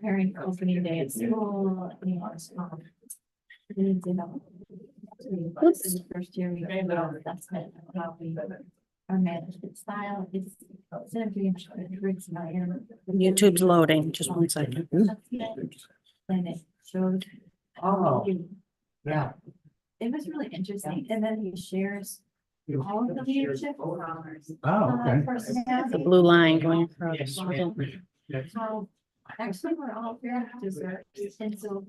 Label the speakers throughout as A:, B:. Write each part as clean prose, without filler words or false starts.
A: preparing for opening day at school, you know, this is the first year we that's how we our management style is instead of doing
B: YouTube's loading, just one second.
A: and it showed
C: Oh, yeah.
A: it was really interesting. And then he shares all of the leadership.
C: Oh, okay.
B: The blue line going across.
A: How actually we're all very dessert. And so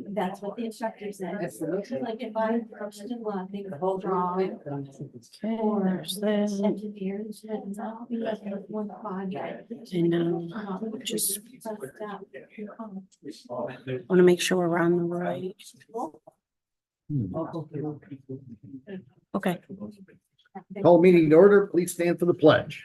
A: that's what the instructor said. Like if I approached in one, they could draw
B: Okay,
A: or
B: there's that.
A: engineers and I'll be like one project.
B: I know. Just want to make sure we're on the right. Okay.
C: Call meeting to order. Please stand for the pledge.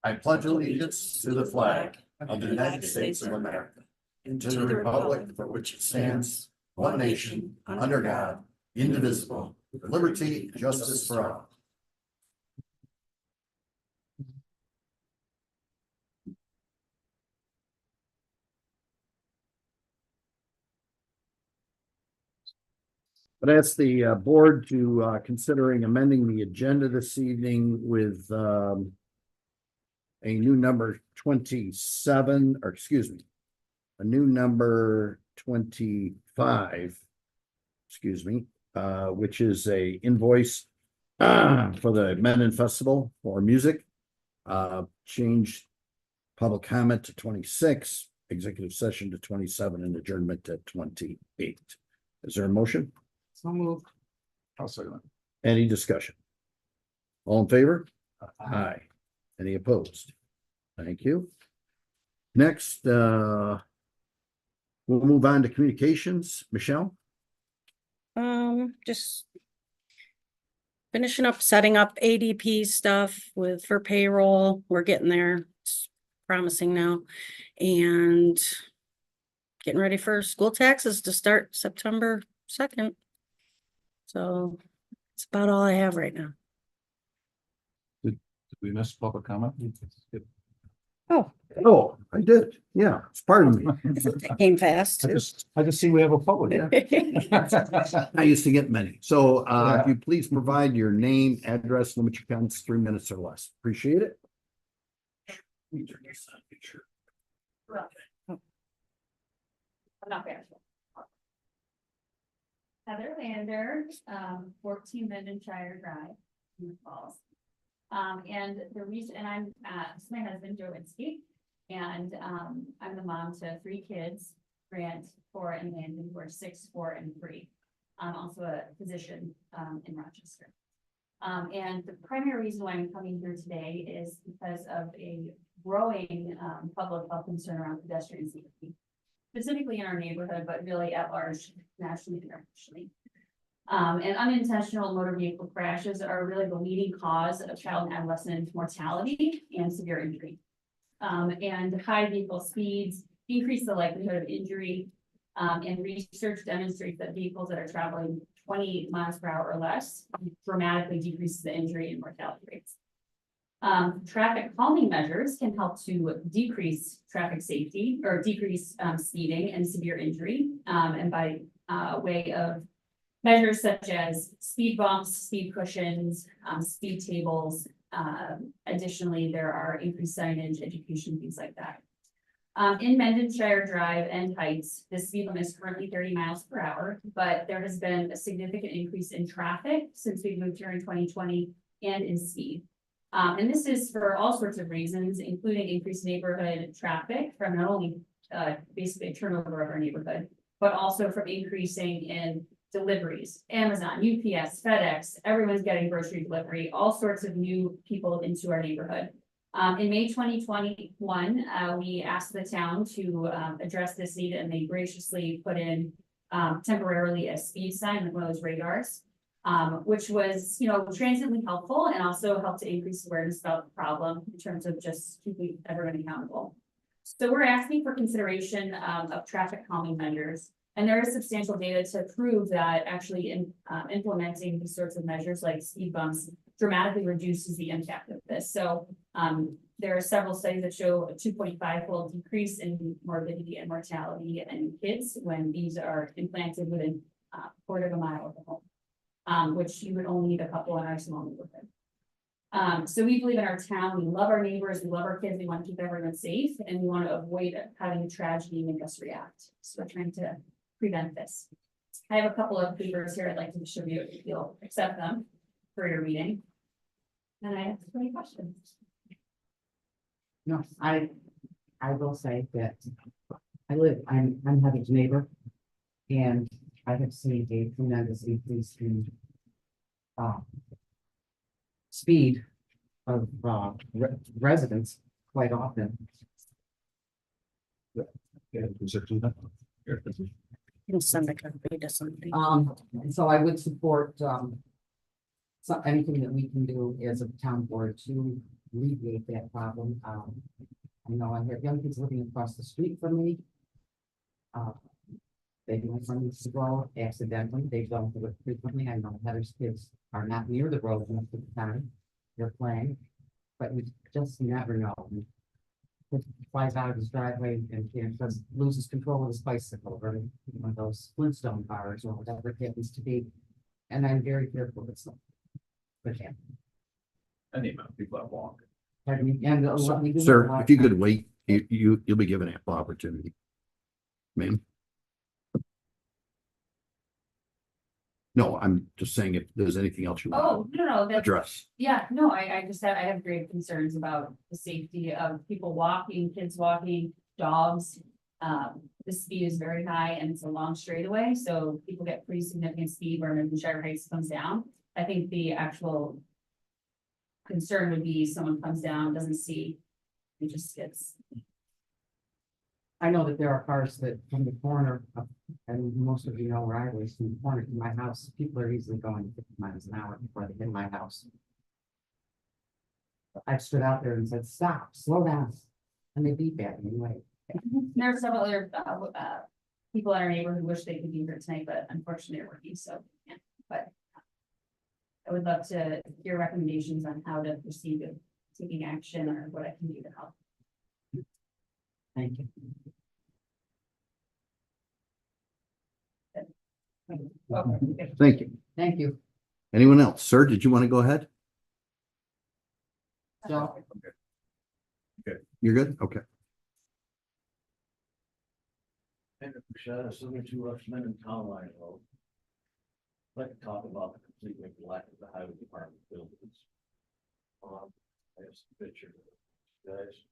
C: I pledge allegiance to the flag of the United States of America and to the republic for which it stands, one nation, under God, indivisible, with liberty and justice for all. But ask the board to considering amending the agenda this evening with a new number 27, or excuse me, a new number 25, excuse me, which is a invoice for the Menon Festival for music. Change public comment to 26, executive session to 27, and adjournment to 28. Is there a motion?
D: So moved. I'll second
C: Any discussion? All in favor? Aye. Any opposed? Thank you. Next, we'll move on to communications. Michelle?
B: Just finishing up, setting up ADP stuff for payroll. We're getting there. It's promising now. And getting ready for school taxes to start September 2nd. So that's about all I have right now.
D: Did we miss public comment?
C: Oh, I did. Yeah, it's part of me.
B: That came fast.
D: I just see we have a public.
C: I used to get many. So if you please provide your name, address, limit your comments 3 minutes or less. Appreciate it.
A: I'm not bad. Heather Lander, 14 Mendenshire Drive, New Falls. And the reason, and I'm, this is my husband, Joe Winsky, and I'm the mom to 3 kids, Grant, 4, and Landon, who are 6, 4, and 3. I'm also a physician in Rochester. And the primary reason why I'm coming here today is because of a growing public health concern around pedestrian safety, specifically in our neighborhood, but really at large, nationally and internationally. And unintentional motor vehicle crashes are really the leading cause of child and adolescent mortality and severe injury. And high vehicle speeds increase the likelihood of injury. And research demonstrates that vehicles that are traveling 20 miles per hour or less dramatically decreases the injury and mortality rates. Traffic calming measures can help to decrease traffic safety or decrease speeding and severe injury. And by way of measures such as speed bumps, speed cushions, speed tables. Additionally, there are increased signage, education, things like that. In Mendenshire Drive and Heights, the speed limit is currently 30 miles per hour, but there has been a significant increase in traffic since we moved here in 2020 and in speed. And this is for all sorts of reasons, including increased neighborhood traffic from not only basically turnover of our neighborhood, but also from increasing in deliveries, Amazon, UPS, FedEx, everyone's getting grocery delivery, all sorts of new people into our neighborhood. In May 2021, we asked the town to address this need, and they graciously put in temporarily a speed sign with one of those radars, which was, transiently helpful and also helped to increase awareness about the problem in terms of just keeping everyone accountable. So we're asking for consideration of traffic calming measures. And there is substantial data to prove that actually implementing these sorts of measures like speed bumps dramatically reduces the impact of this. So there are several studies that show a 2.5-fold decrease in morbidity and mortality in kids when these are implanted within a quarter of a mile of the home, which you would only need a couple in our small neighborhood. So we believe in our town, we love our neighbors, we love our kids, we want to keep everyone safe, and we want to avoid having a tragedy make us react. So we're trying to prevent this. I have a couple of papers here I'd like to distribute if you'll accept them for your reading. And I have any questions.
E: No, I will say that I'm Heather's neighbor. And I have seen a tremendous increase in speed of residents quite often.
D: Yeah, is it to that? Here.
B: Can send a copy to somebody.
E: And so I would support anything that we can do as a town board to alleviate that problem. I know I have young kids living across the street from me. Maybe my son used to go accidentally, they don't do it frequently. I know Heather's kids are not near the road most of the time. They're playing, but you just never know. He flies out of his driveway and just loses control of his bicycle or one of those Flintstone cars or whatever it happens to be. And I'm very careful with stuff. But yeah,
D: And the amount of people that walk.
E: pardon me, and let me do
C: Sir,
E: that.
C: if you could wait, you'll be given ample opportunity. Ma'am? No, I'm just saying if there's anything else you want
A: Oh, no,
C: to
A: that's,
C: address.
A: yeah, no, I have grave concerns about the safety of people walking, kids walking, dogs. The speed is very high and it's a long straightaway, so people get pretty significant speed where Shire Heights comes down. I think the actual concern would be someone comes down, doesn't see, and just gets.
E: I know that there are cars that from the corner, and most of you know where I was, from the corner to my house, people are easily going 50 miles an hour before they hit my house. I've stood out there and said, stop, slow down, and they beep at me anyway.
A: There are several other people in our neighborhood who wish they could be here tonight, but unfortunately they're working, so, yeah, but. I would love to hear recommendations on how to proceed with taking action or what I can do to help.
E: Thank you.
A: Okay.
C: Thank you.
E: Thank you.
C: Anyone else? Sir, did you want to go ahead?
E: So,
C: You're good? Okay.
F: And if we shot a 72 Rushman in Town Line Road. I'd like to talk about the complete neglect of the highway department buildings. I have some pictures, guys.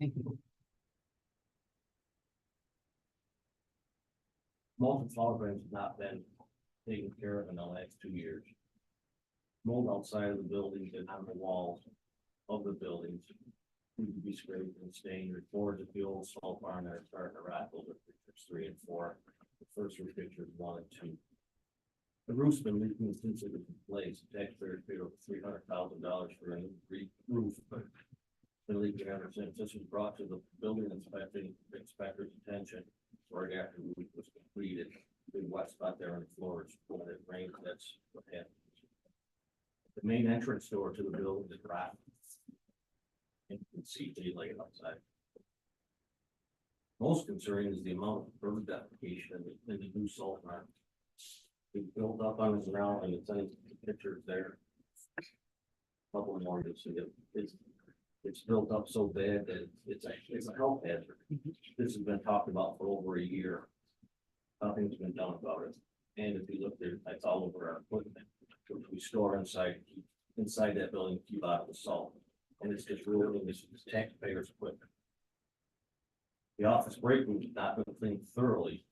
E: thank you.
F: Most of fall drains have not been taken care of in the last 2 years. Mold outside of the buildings and on the walls of the buildings need to be scraped and stained. Reports of the old salt barn that are starting to rattle with pictures 3 and 4. The first were pictures 1 and 2. The roof's been leaking since it was in place. The taxpayers paid over $300,000 for a new roof, but been leaking ever since. This was brought to the building inspector's attention right after the roof was completed. The wet spot there on the floor is when it rains, that's what happens. The main entrance door to the building is rotten. And you can see daylight outside. Most concerning is the amount of bird defecation in the new salt barn. It's built up on the ground and it's any pictures there. Couple more to see it. It's built up so bad that it's a health hazard. This has been talked about for over a year. Nothing's been done about it. And if you look there, that's all over our equipment, which we store inside that building, keep out of the salt. And it's just ruining this taxpayers' equipment. The office break room has not been cleaned thoroughly.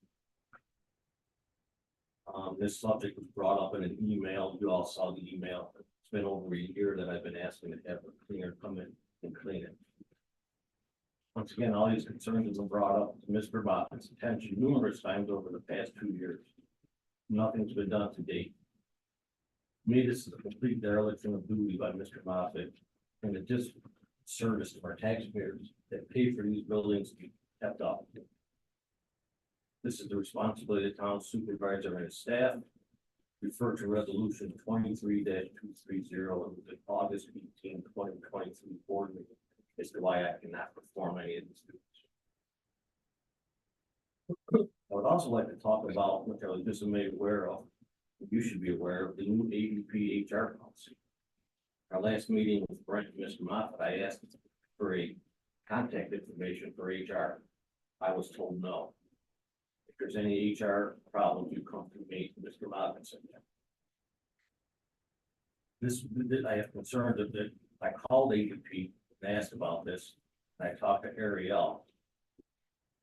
F: This subject was brought up in an email. You all saw the email. It's been over a year that I've been asking to have a cleaner come in and clean it. Once again, all these concerns have been brought up to Mr. Bottom's attention numerous times over the past 2 years. Nothing's been done to date. To me, this is a complete dereliction of duty by Mr. Moffett, and it just service to our taxpayers that pay for these buildings to be kept up. This is the responsibility of the town supervisor and his staff. Refer to resolution 23-230 of the August 18, 2023 board meeting as to why I cannot perform any of these duties. I would also like to talk about, which I was just made aware of, you should be aware of the new ADP HR policy. Our last meeting with Brent and Mr. Moffett, I asked for a contact information for HR. I was told no. If there's any HR problems, you come to me, Mr. Moffett said that. This, I have concerns that I called ADP and asked about this, and I talked to Ariel.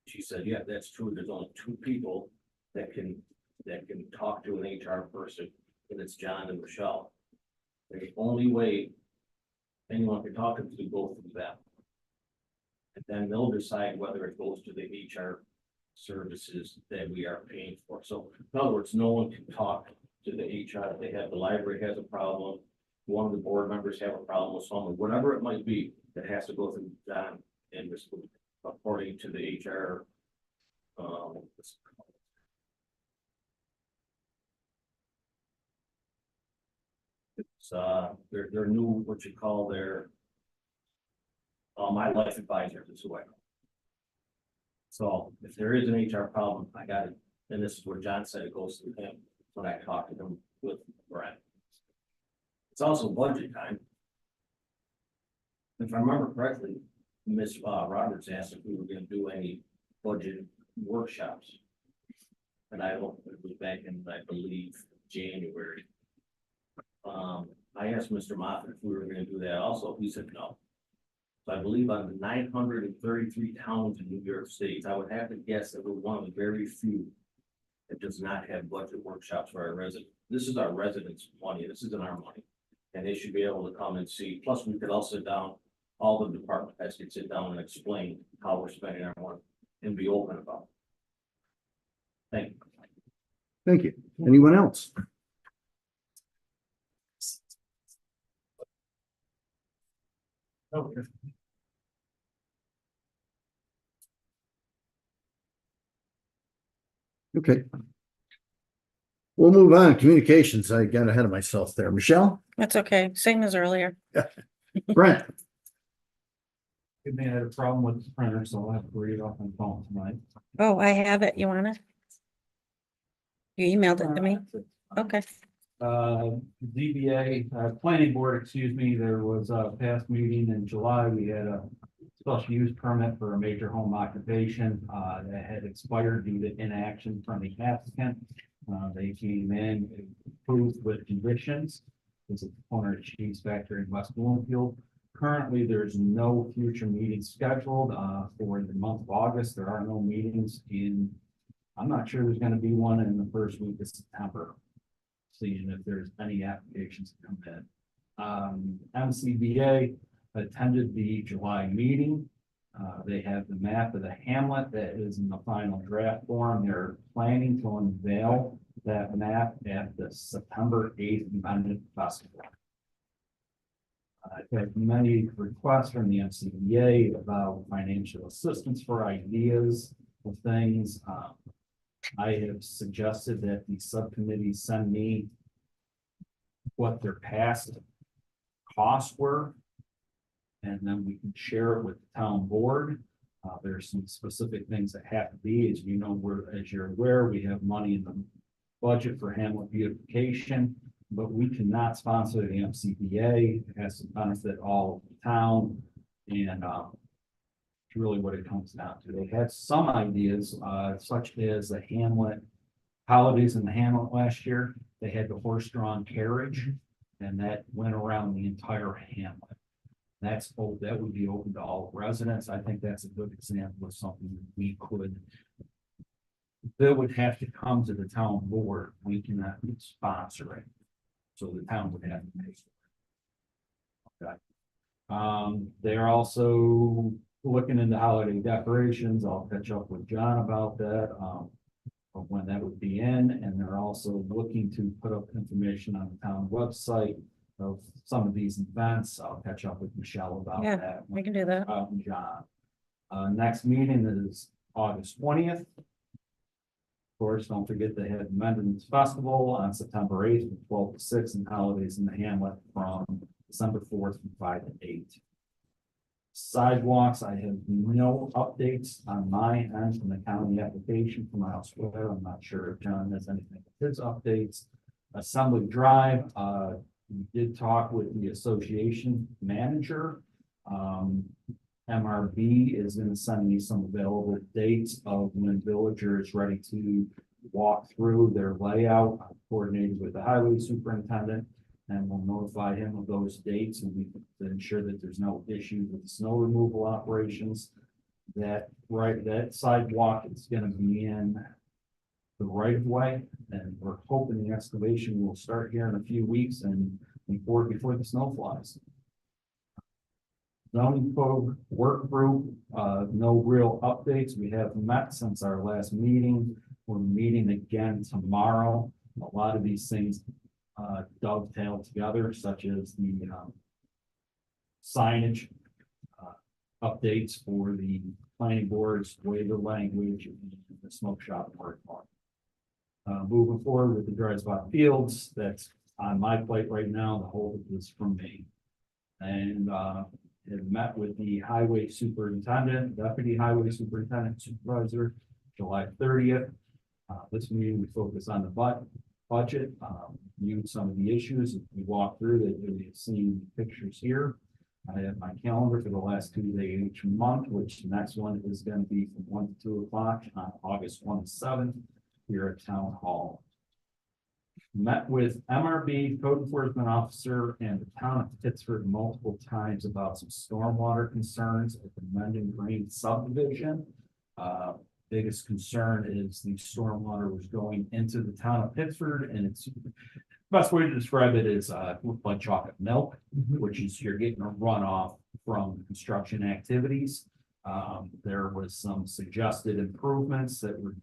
F: She said, yeah, that's true. There's only two people that can talk to an HR person, and it's John and Michelle. The only way anyone can talk to them is to go through them. And then they'll decide whether it goes to the HR services that we are paying for. So in other words, no one can talk to the HR. They have, the library has a problem. One of the board members have a problem with someone, whatever it might be, that has to go through John and this, according to the HR. It's their new, what you call their My Life Advisor is who I know. So if there is an HR problem, I got it, and this is where John said it goes through him when I talked to him with Brent. It's also budget time. If I remember correctly, Ms. Roberts asked if we were gonna do any budget workshops. And I don't, it was back in, I believe, January. I asked Mr. Moffett if we were gonna do that also, he said no. So I believe on the 933 towns in New York State, I would have to guess that we're one of the very few that does not have budget workshops for our residents. This is our residents' money, this isn't our money. And they should be able to come and see, plus we could all sit down, all the department heads could sit down and explain how we're spending our money and be open about it. Thank you.
C: Thank you. Anyone else?
F: Okay.
C: Okay. We'll move on. Communications. I got ahead of myself there. Michelle?
B: That's okay. Same as earlier.
C: Brent?
D: Good man, I had a problem with the printer, so I'll have to read it off on the phone tonight.
B: Oh, I have it. You want it? You emailed it to me? Okay.
D: ZBA, planning board, excuse me, there was a past meeting in July. We had a special use permit for a major home occupation, that had expired due to inaction from the applicant. They came in, approved with conditions. It's a corner cheese factory in West Bloomfield. Currently, there's no future meetings scheduled, for the month of August. There are no meetings I'm not sure there's gonna be one in the first week of September. Seeing if there's any applications to come in. MCBA attended the July meeting. They have the map of the hamlet that is in the final draft form. They're planning to unveil that map at the September 8th Independent Festival. I've had many requests from the MCBA about financial assistance for ideas of things. I have suggested that the subcommittee send me what their past costs were. And then we can share it with the town board. There's some specific things that have to be, as you know, as you're aware, we have money in the budget for hamlet beautification, but we cannot sponsor the MCBA. It has to benefit all of the town. And it's really what it comes down to. They had some ideas, such as the hamlet holidays in the hamlet last year. They had the horse-drawn carriage, and that went around the entire hamlet. That would be open to all residents. I think that's a good example of something that we could. That would have to come to the town board. We cannot sponsor it. So the town would have to pay for it. Okay. They're also looking into holiday decorations. I'll catch up with John about that. Of when that would be in, and they're also looking to put up information on the town website of some of these events. I'll catch up with Michelle about
B: Yeah,
D: that.
B: I can do that.
D: And John. Next meeting is August 20th. Of course, don't forget they had Mendon's Festival on September 8th from 12 to 6 and holidays in the Hamlet from December 4th from 5 to 8. Sidewalks, I have no updates on my end from the county application from elsewhere. I'm not sure if John has anything with his updates. Assembly Drive, we did talk with the association manager. MRB is gonna send me some available dates of when Villager is ready to walk through their layout. I've coordinated with the highway superintendent and we'll notify him of those dates and we to ensure that there's no issues with the snow removal operations. That sidewalk is gonna be in the right of way, and we're hoping the excavation will start here in a few weeks and before the snow flies. Zoning code work group, no real updates. We have met since our last meeting. We're meeting again tomorrow. A lot of these things dovetail together, such as the signage updates for the planning boards, waiver language, and the smoke shop park. Moving forward with the dry spot fields, that's on my plate right now. The whole is from me. And have met with the highway superintendent, deputy highway superintendent, supervisor, July 30th. This meeting, we focus on the budget, viewed some of the issues we walked through that you've seen pictures here. I have my calendar for the last Tuesday of each month, which the next one is going to be from 1 to 2 o'clock on August 27th here at Town Hall. Met with MRB, code enforcement officer, and the town of Pittsford multiple times about some stormwater concerns at the Mendon Green subdivision. Biggest concern is the stormwater was going into the town of Pittsford, and it's best way to describe it is looked like chocolate milk, which is you're getting a runoff from construction activities. There was some suggested improvements that were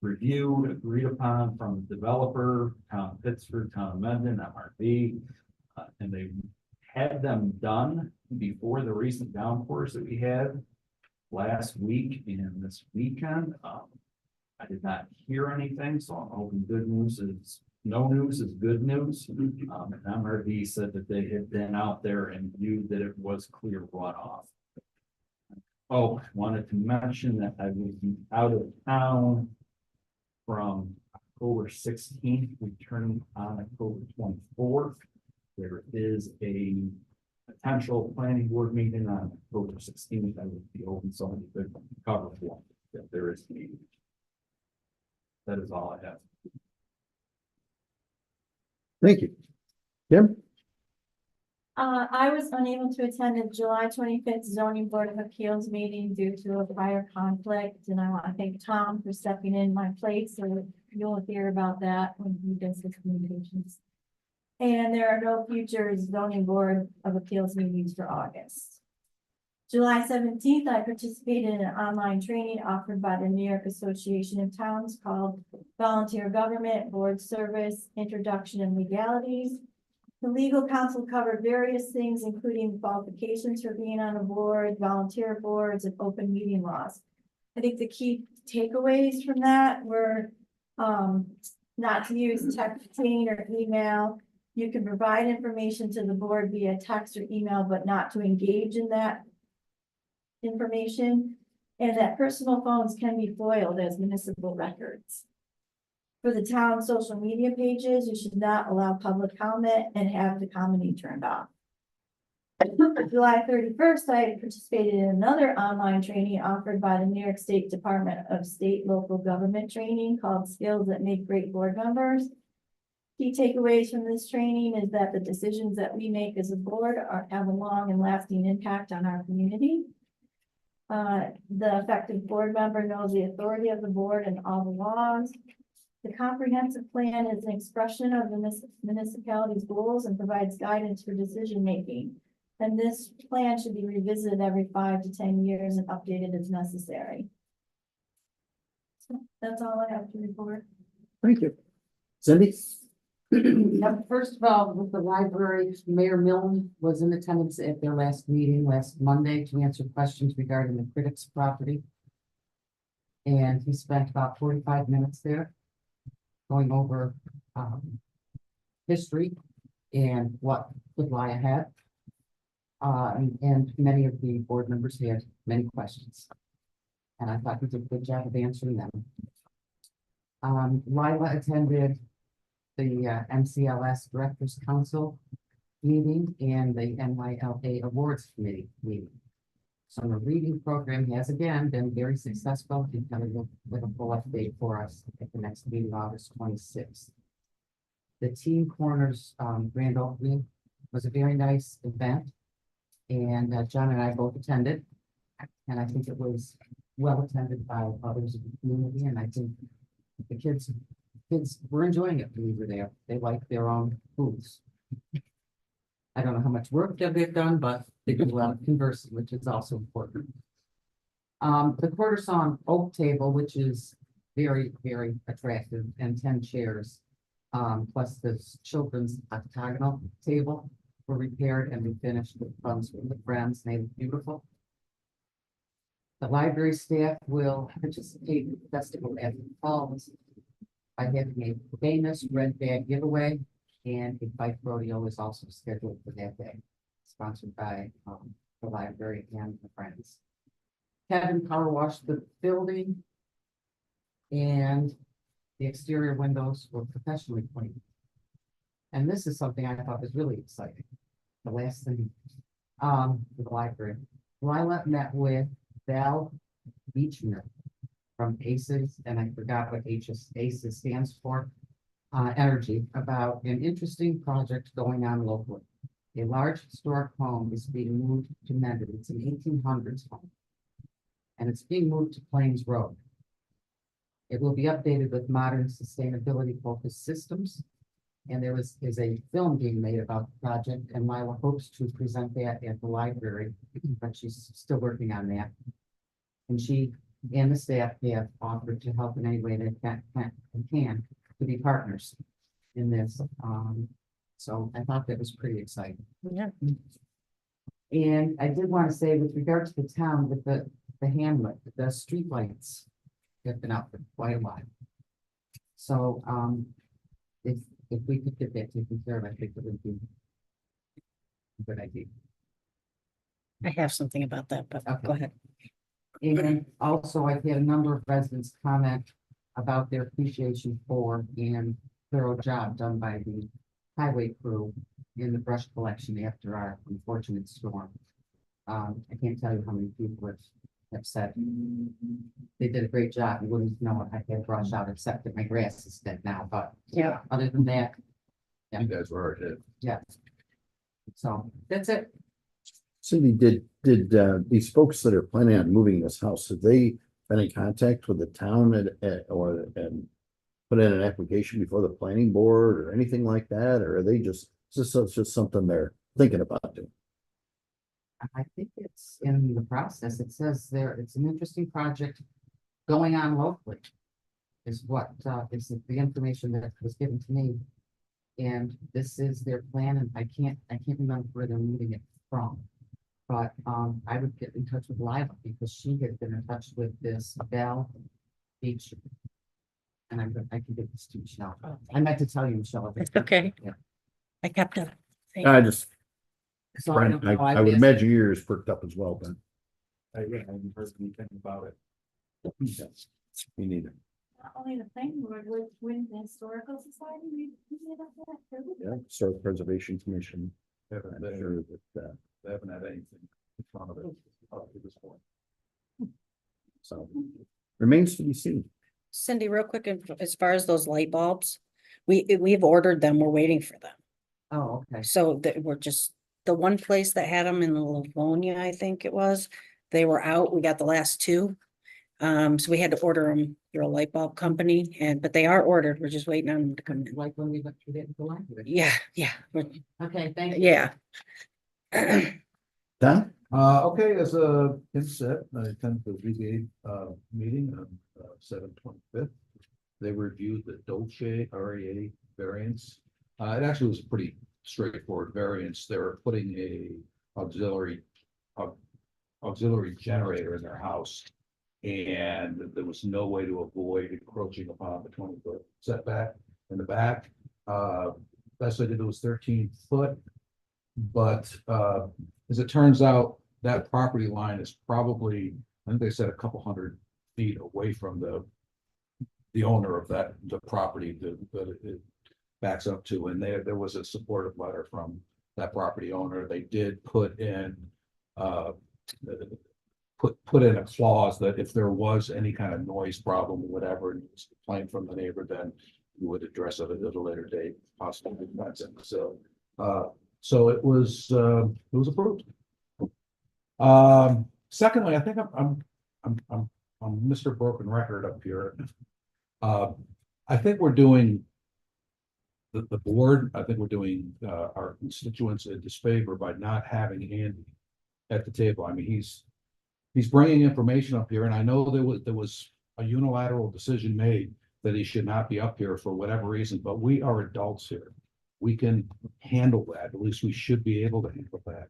D: reviewed, agreed upon from the developer, town of Pittsford, town of Mendon, MRB, and they had them done before the recent downpours that we had last week and this weekend. I did not hear anything, so I'm hoping good news is no news is good news. And MRB said that they had been out there and viewed that it was clear runoff. Oh, wanted to mention that I will be out of town from October 16th, returning on October 24th. There is a potential planning board meeting on October 16th. I would be open somebody could cover for if there is a meeting. That is all I have.
C: Thank you. Kim?
G: I was unable to attend the July 25th zoning board of appeals meeting due to a prior conflict, and I want to thank Tom for stepping in my place, so you'll hear about that when he does his communications. And there are no future zoning board of appeals meetings for August. July 17th, I participated in an online training offered by the New York Association of Towns called Volunteer Government Board Service Introduction and Legalities. The legal counsel covered various things, including qualifications for being on a board, volunteer boards, and open meeting laws. I think the key takeaways from that were not to use texting or email. You can provide information to the board via text or email, but not to engage in that information, and that personal phones can be foiled as municipal records. For the town social media pages, you should not allow public comment and have the commenting turned off. July 31st, I participated in another online training offered by the New York State Department of State Local Government Training called Skills That Make Great Board Members. Key takeaways from this training is that the decisions that we make as a board have a long and lasting impact on our community. The effective board member knows the authority of the board and all the laws. The comprehensive plan is an expression of the municipality's goals and provides guidance for decision making. And this plan should be revisited every 5 to 10 years and updated as necessary. So that's all I have to report.
C: Thank you. Cindy?
E: Yep, first of all, with the library, Mayor Milne was in attendance at their last meeting last Monday to answer questions regarding the Critics property. And he spent about 45 minutes there going over history and what could lie ahead. And many of the board members had many questions. And I thought he did a good job of answering them. Lila attended the MCLS Directors Council meeting and the NYLA Awards Committee meeting. So the reading program has again been very successful. He's going to with a full update for us at the next meeting, August 26th. The Teen Corners grand opening was a very nice event. And John and I both attended. And I think it was well attended by others in the community. And I think the kids were enjoying it when we were there. They like their own foods. I don't know how much work that they've done, but they do a lot of conversing, which is also important. The quarter sawn oak table, which is very, very attractive, and 10 chairs, plus the children's octagonal table were repaired and we finished with funds from the friends, and they look beautiful. The library staff will participate in the festival at the falls by having a famous red bag giveaway, and a bike rodeo is also scheduled for that day, sponsored by the library and the friends. Kevin power washed the building, and the exterior windows were professionally cleaned. And this is something I thought was really exciting. The last thing, for the library, Lila met with Val Beechner from ACES, and I forgot what ACES stands for, Energy, about an interesting project going on locally. A large historic home is being moved to Mendon. It's an 1800s home, and it's being moved to Plains Road. It will be updated with modern sustainability-focused systems. And there is a film being made about the project, and Lila hopes to present that at the library, but she's still working on that. And she and the staff have offered to help in any way they can to be partners in this. So I thought that was pretty exciting.
B: Yeah.
E: And I did want to say, with regard to the town, with the hamlet, the streetlights have been out for quite a while. So if we could get that taken care of, I think it would be a good idea.
B: I have something about that, but
E: Okay.
B: go ahead.
E: And also, I've had a number of residents comment about their appreciation for and thorough job done by the highway crew in the brush collection after our unfortunate storm. I can't tell you how many people have said they did a great job. You wouldn't know if I had brush out, except that my grass is dead now, but
B: Yeah.
E: other than that,
C: You guys were hard hit.
E: yeah. So that's it.
C: Cindy, did these folks that are planning on moving this house, have they been in contact with the town and put in an application before the planning board or anything like that? Or are they is this just something they're thinking about doing?
E: I think it's in the process. It says there, it's an interesting project going on locally. Is what is the information that was given to me. And this is their plan, and I can't remember where they're moving it from. But I would get in touch with Lila because she had been in touch with this Val Beach. And I can get this to Michelle. I meant to tell you, Michelle.
B: It's okay.
E: Yeah.
B: I kept it.
C: I just,
E: So I don't know.
C: I would imagine your ears perked up as well, but
D: I haven't heard anything about it.
C: me neither.
G: Not only the planning board, with the historical society, we did that too.
C: Yeah, Historic Preservation Commission.
D: They
C: I'm
D: haven't
C: sure that,
D: they haven't had anything in front of it up to this point.
C: so remains to be seen.
B: Cindy, real quick, as far as those light bulbs, we've ordered them. We're waiting for them.
E: Oh, okay.
B: So that we're just, the one place that had them in the Livonia, I think it was, they were out. We got the last two. So we had to order them through a light bulb company, but they are ordered. We're just waiting on them to come in.
E: Like when we went through that in the library.
B: Yeah.
E: Okay, thank you.
B: Yeah.
C: Don?
H: Okay, as Kim said, I attended the ZBA meeting on 7/25. They reviewed the Dolce REA variance It actually was a pretty straightforward variance. They were putting a auxiliary, auxiliary generator in their house. And there was no way to avoid encroaching upon the 20-foot setback in the back. Best I did was 13 foot. But as it turns out, that property line is probably, I think they said a couple 100 feet away from the owner of the property that it backs up to. And there was a supportive letter from that property owner. They did put in put in a clause that if there was any kind of noise problem or whatever, and it was a complaint from the neighbor, then we would address it at a later date, possibly. So it was approved. Secondly, I think I'm Mr. Broken Record up here. I think we're doing the board, I think we're doing our constituents a disfavor by not having Andy at the table. I mean, he's bringing information up here, and I know there was a unilateral decision made that he should not be up here for whatever reason, but we are adults here. We can handle that. At least we should be able to handle that.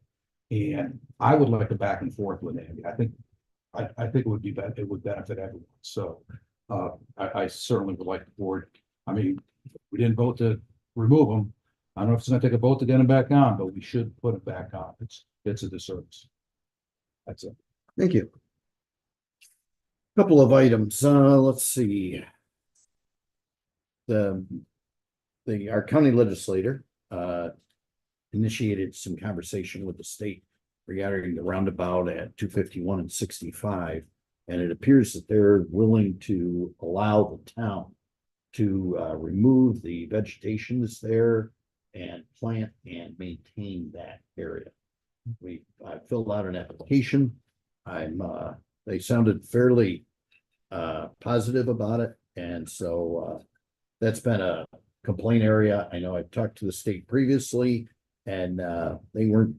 H: And I would like to back and forth with Andy. I think it would it would benefit everyone. So I certainly would like the board. I mean, we didn't vote to remove him. I don't know if it's gonna take a vote to get him back on, but we should put him back on. It's a disservice. That's it.
C: Thank you. Couple of items, let's see. Our county legislator, initiated some conversation with the state regarding the roundabout at 251 and 65. And it appears that they're willing to allow the town to remove the vegetation that's there and plant and maintain that area. I filled out an application. They sounded fairly positive about it. And so that's been a complaint area. I know I've talked to the state previously, and they weren't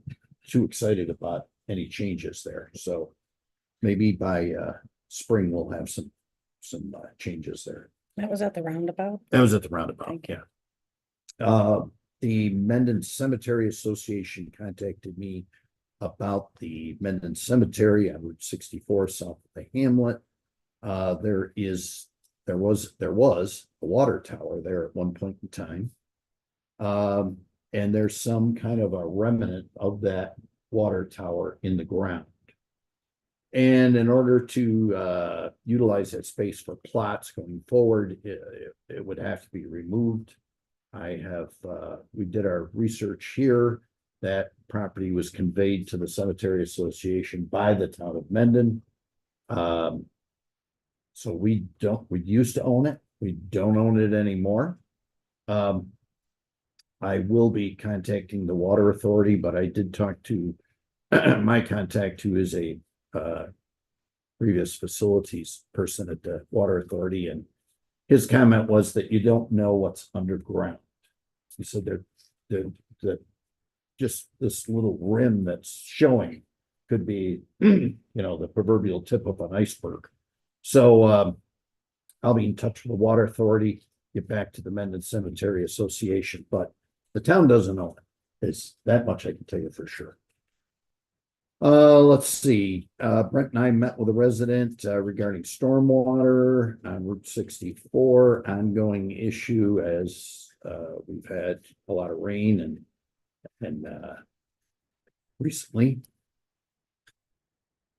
C: too excited about any changes there. So maybe by spring we'll have some changes there.
B: That was at the roundabout.
C: That was at the roundabout.
B: Thank you.
C: Yeah. The Mendon Cemetery Association contacted me about the Mendon Cemetery on Route 64 south of the hamlet. There was a water tower there at one point in time. And there's some kind of a remnant of that water tower in the ground. And in order to utilize that space for plots going forward, it would have to be removed. We did our research here. That property was conveyed to the Cemetery Association by the town of Mendon. So we used to own it. We don't own it anymore. I will be contacting the water authority, but I did talk to my contact, who is a previous facilities person at the water authority, and his comment was that you don't know what's underground. He said that just this little rim that's showing could be, the proverbial tip of an iceberg. So I'll be in touch with the water authority, get back to the Mendon Cemetery Association, but the town doesn't own it. It's that much I can tell you for sure. Let's see. Brent and I met with a resident regarding stormwater on Route 64, ongoing issue as we've had a lot of rain and recently.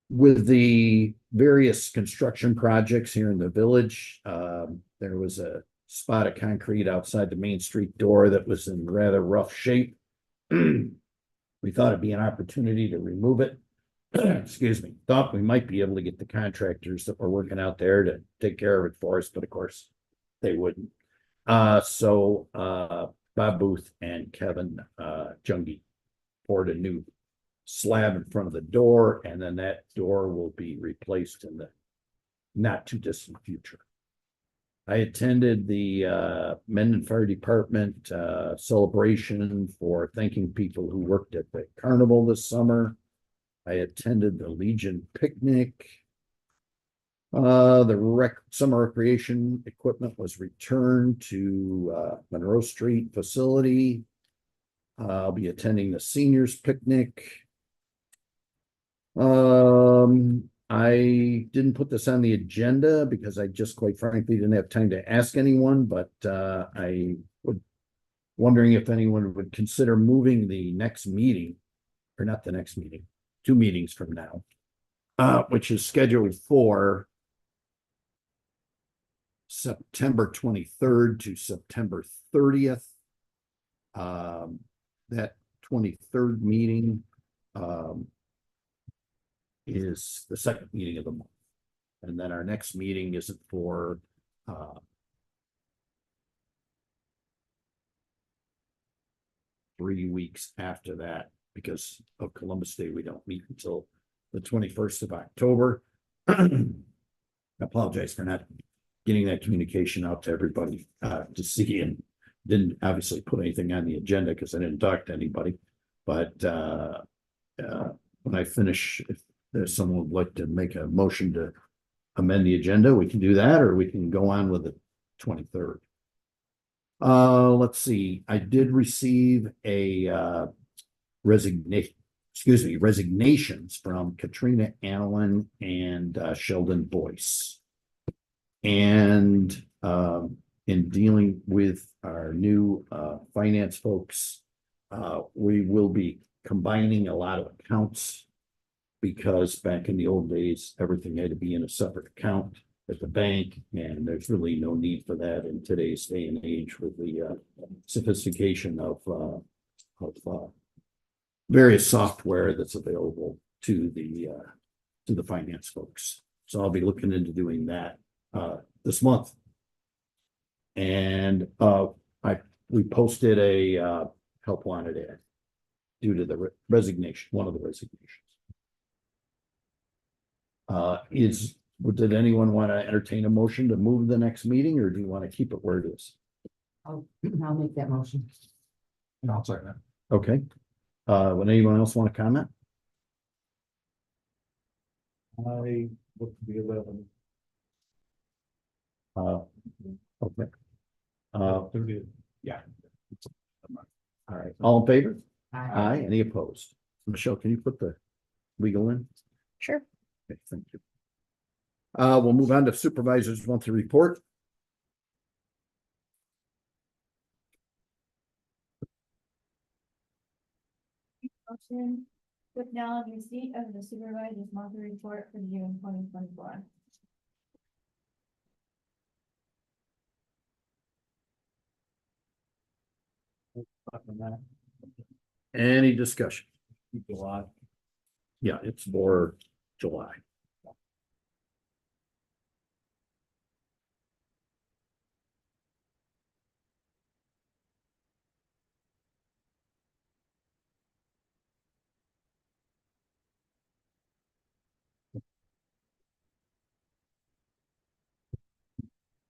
C: With the various construction projects here in the village, there was a spot of concrete outside the Main Street door that was in rather rough shape. We thought it'd be an opportunity to remove it. Excuse me. Thought we might be able to get the contractors that were working out there to take care of it for us, but of course they wouldn't. So Bob Booth and Kevin Jungie poured a new slab in front of the door, and then that door will be replaced in the not too distant future. I attended the Mendon Fire Department celebration for thanking people who worked at the carnival this summer. I attended the Legion picnic. Summer recreation equipment was returned to, Monroe Street facility. I'll be attending the seniors picnic. I didn't put this on the agenda because I just quite frankly didn't have time to ask anyone, but, I would wondering if anyone would consider moving the next meeting, or not the next meeting, 2 meetings from now, which is scheduled for September 23rd to September 30th. That 23rd meeting, is the second meeting of the month. And then our next meeting isn't for, 3 weeks after that, because of Columbus Day, we don't meet until the 21st of October. I apologize for not getting that communication out to everybody, to see, and didn't obviously put anything on the agenda because I didn't talk to anybody. But, when I finish, if there's someone would like to make a motion to amend the agenda, we can do that, or we can go on with the 23rd. Let's see, I did receive a resignations from Katrina Allen and Sheldon Boyce. And in dealing with our new finance folks, we will be combining a lot of accounts, because back in the old days, everything had to be in a separate account at the bank, and there's really no need for that in today's day and age with the sophistication of various software that's available to the finance folks. So I'll be looking into doing that this month. And we posted a help wanted ad due to the resignation, one of the resignations. Did anyone want to entertain a motion to move the next meeting, or do you want to keep it where it is?
E: I'll make that motion.
H: And I'll second that.
C: Okay. Would anyone else want to comment?
D: I look to be available.
C: Okay.
H: 30, yeah.
C: All right. All in favor?
E: Aye.
C: Aye. Any opposed? Michelle, can you put the legal in?
B: Sure.
C: Okay, thank you. We'll move on to supervisor's monthly report.
G: Motion to acknowledge receipt of the supervisor's monthly report for June 2024.
C: Any discussion?
D: July.
C: Yeah, it's for July.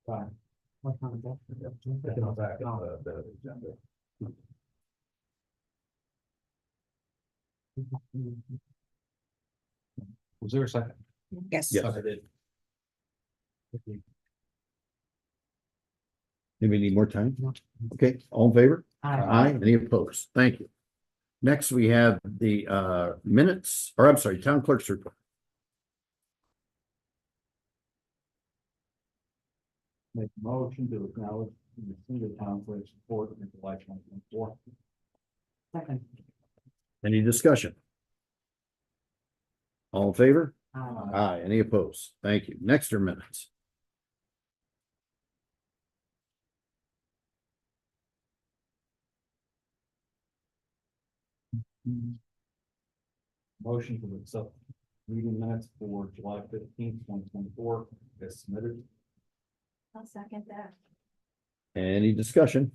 D: Fine.
E: What time is that?
H: Picking up back on the agenda. Was there a second?
B: Yes.
C: Yes.
D: I did.
C: Maybe need more time?
E: No.
C: Okay, all in favor?
E: Aye.
C: Aye. Any opposed? Thank you. Next, we have the minutes, or I'm sorry, town clerk's report.
D: Make a motion to acknowledge the single town clerk's report in July 2024.
E: Second.
C: Any discussion? All in favor?
E: Aye.
C: Aye. Any opposed? Thank you. Next are minutes.
D: Motion to accept meeting minutes for July 15th, 2024, as submitted.
G: I'll second that.
C: Any discussion?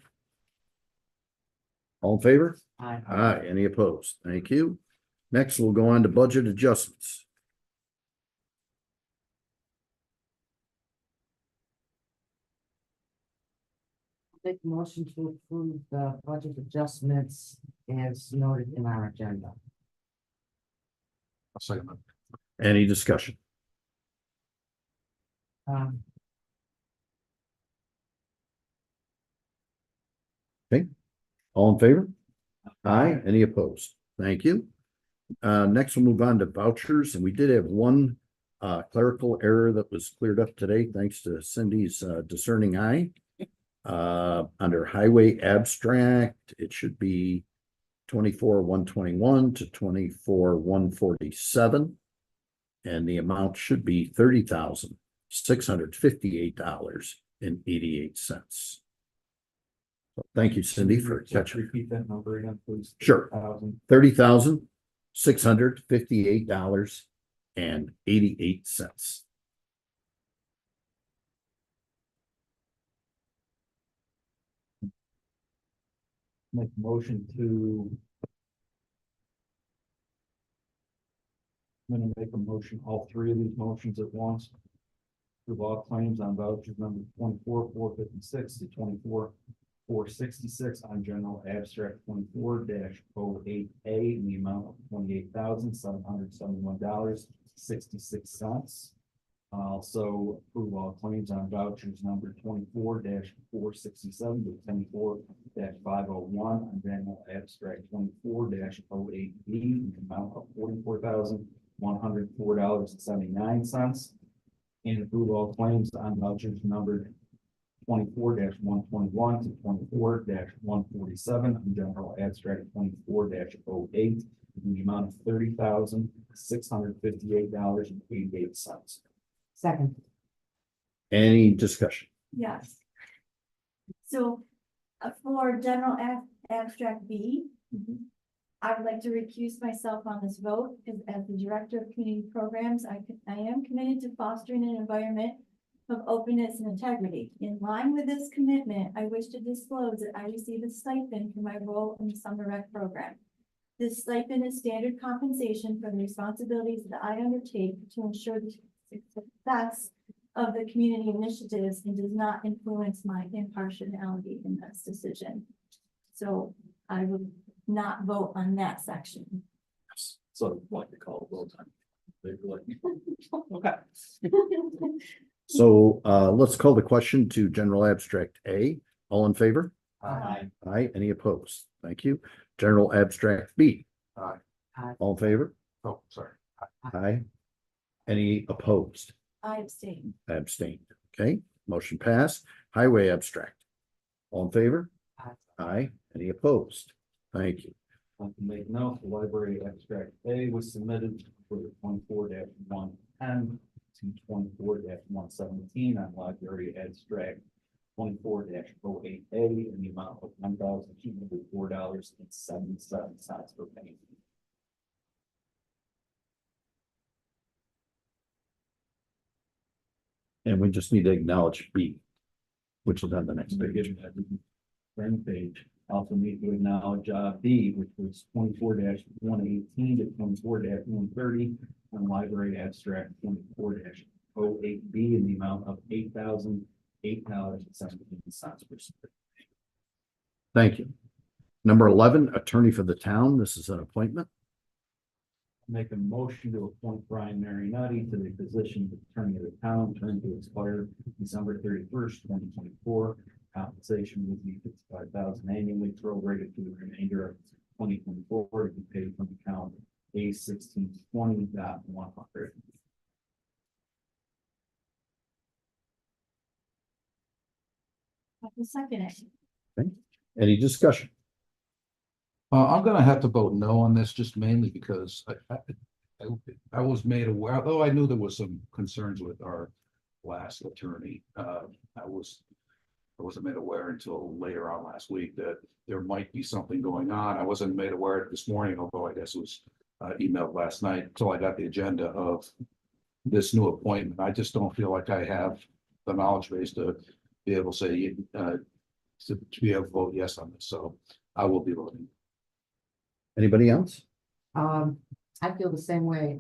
C: All in favor?
E: Aye.
C: Aye. Any opposed? Thank you. Next, we'll go on to budget adjustments.
E: Make a motion to approve the budget adjustments as noted in our agenda.
H: I'll second that.
C: Any discussion? All in favor? Aye. Any opposed? Thank you. Next we'll move on to vouchers, and we did have one clerical error that was cleared up today, thanks to Cindy's discerning eye. Under highway abstract, it should be 24,121 to 24,147. And the amount should be $30,658.88. Thank you, Cindy, for catching.
D: Repeat that number again, please.
C: Sure. $30,658.88.
D: Make a motion to. I'm gonna make a motion, all three of these motions at once. Approve all claims on vouchers number 24,456 to 24,466 on general abstract 24-08A in the amount of $28,771.66. Also approve all claims on vouchers number 24-467 to 24-501 on general abstract 24-08B in the amount of $44,104.79. And approve all claims on vouchers numbered 24-121 to 24-147 on general abstract 24-08 in the amount of $30,658.88.
E: Second.
C: Any discussion?
G: Yes. So, for general abstract B, I would like to recuse myself on this vote, because as the Director of Community Programs, I am committed to fostering an environment of openness and integrity. In line with this commitment, I wish to disclose that I receive a stipend for my role in the summer rec program. This stipend is standard compensation for the responsibilities that I undertake to ensure the success of the community initiatives and does not influence my impartiality in this decision. So I would not vote on that section.
F: So I'd like to call a vote time. Okay.
C: So let's call the question to general abstract A. All in favor?
D: Aye.
C: Aye. Any opposed? Thank you. General abstract B.
H: Aye.
E: Aye.
C: All in favor?
H: Oh, sorry.
C: Aye. Any opposed?
G: I abstain.
C: Abstained. Okay, motion passed. Highway abstract. All in favor?
E: Aye.
C: Aye. Any opposed? Thank you.
D: I can make note, the library abstract A was submitted for the 24-110 to 24-117 on library abstract 24-08A in the amount of $1,204.77 per penny.
C: And we just need to acknowledge B, which is on the next page.
D: Friend page. Also need to acknowledge B, which was 24-118 to 24-130 on library abstract 24-08B in the amount of $8,008.17 per student.
C: Thank you. Number 11, attorney for the town. This is an appointment.
D: Make a motion to appoint Brian Mariotti to the position of attorney of the town, term to expire December 31st, 2024. Compensation will be $55,000 annually, prorated to the remainder of 2024 to be paid from account A1620.100.
G: I will second it.
C: Any discussion?
H: I'm gonna have to vote no on this, just mainly because I was made aware, although I knew there was some concerns with our last attorney. I wasn't made aware until later on last week that there might be something going on. I wasn't made aware this morning, although I guess it was emailed last night until I got the agenda of this new appointment. I just don't feel like I have the knowledge base to be able to say, to be able to vote yes on this. So I will be voting.
C: Anybody else?
E: I feel the same way.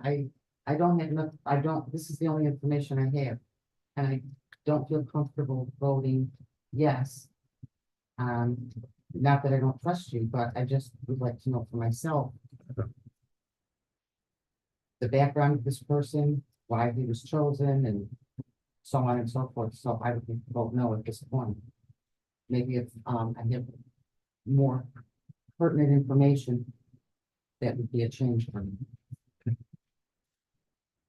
E: I don't have enough, this is the only information I have. And I don't feel comfortable voting yes. Not that I don't trust you, but I just would like to know for myself. The background of this person, why he was chosen, and so on and so forth, so I would vote no at this point. Maybe if, I have more pertinent information, that would be a change for me.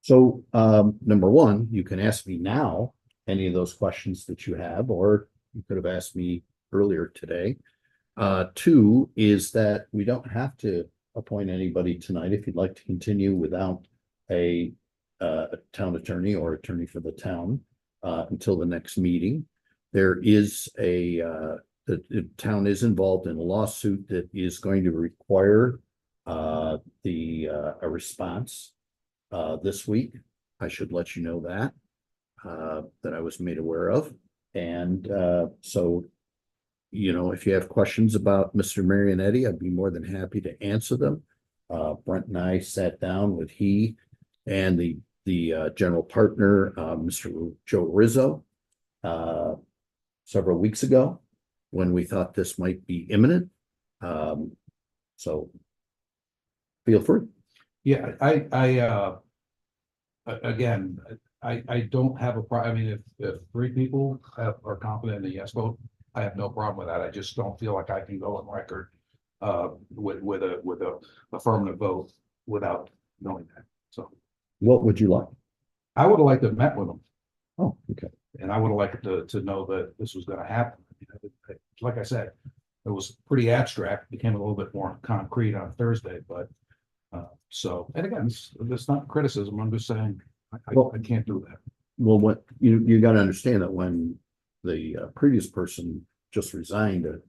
C: So, number one, you can ask me now any of those questions that you have, or you could have asked me earlier today. Two is that we don't have to appoint anybody tonight if you'd like to continue without a town attorney or attorney for the town until the next meeting. There is the town is involved in a lawsuit that is going to require a response this week. I should let you know that I was made aware of. And so, you know, if you have questions about Mr. Marionetti, I'd be more than happy to answer them. Brent and I sat down with he and the general partner, Mr. Joe Rizzo, several weeks ago when we thought this might be imminent. So feel free.
H: Yeah, again, I don't have a I mean, if three people are confident in a yes vote, I have no problem with that. I just don't feel like I can go on record with a affirmative vote without knowing that. So
C: What would you like?
H: I would have liked to have met with them,
C: Oh, okay.
H: and I would have liked to know that this was gonna happen. You know, like I said, it was pretty abstract, became a little bit more concrete on Thursday, but so, and again, it's not criticism. I'm just saying I can't do that.
C: Well, what you got to understand that when the previous person just resigned a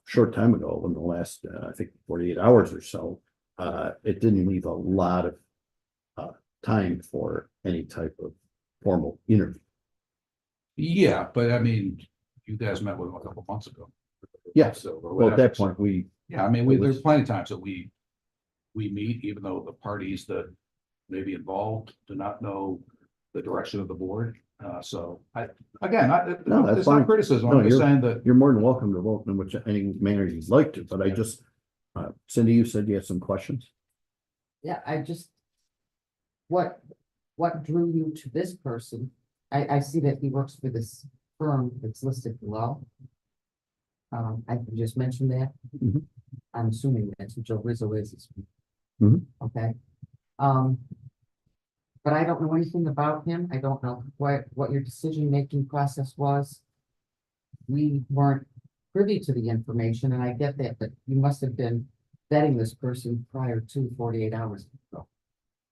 C: short time ago, in the last I think 48 hours or so, it didn't leave a lot of time for any type of formal interview.
H: Yeah, but I mean, you guys met with him a couple months ago.
C: Yes.
H: So, or
C: Well, at that
H: whatever.
C: point,
H: Yeah, I mean, there's plenty of times that we meet, even though the parties that may be involved do not know the direction of the board. So
C: No, that's
H: it's
C: fine.
H: not criticism.
C: No,
H: I'm just saying that,
C: you're more than welcome to vote in which any manner you'd like to, but I just Cindy, you said you had some questions.
E: Yeah, I just, what drew you to this person? I see that he works for this firm that's listed below. I can just mention that.
C: Mhm.
E: I'm assuming that's who Joe Rizzo is.
C: Mhm.
E: Okay. But I don't know anything about him. I don't know what your decision-making process was. We weren't privy to the information, and I get that, but you must have been vetting this person prior to 48 hours ago.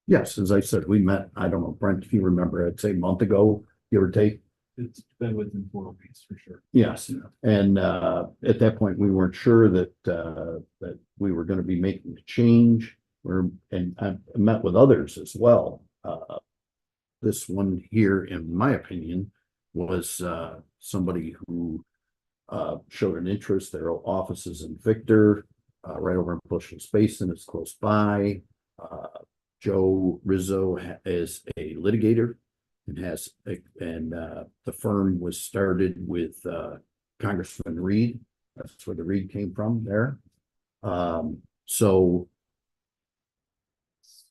C: Yes, as I said, we met, I don't know, Brent, if you remember, I'd say a month ago, give or take.
D: It's been within 4 weeks for sure.
C: Yes, and at that point, we weren't sure that we were gonna be making a change. And I met with others as well. This one here, in my opinion, was somebody who showed an interest. Their office is in Victor, right over in Bushels Basin. It's close by. Joe Rizzo is a litigator and the firm was started with Congressman Reed. That's where the Reed came from there. So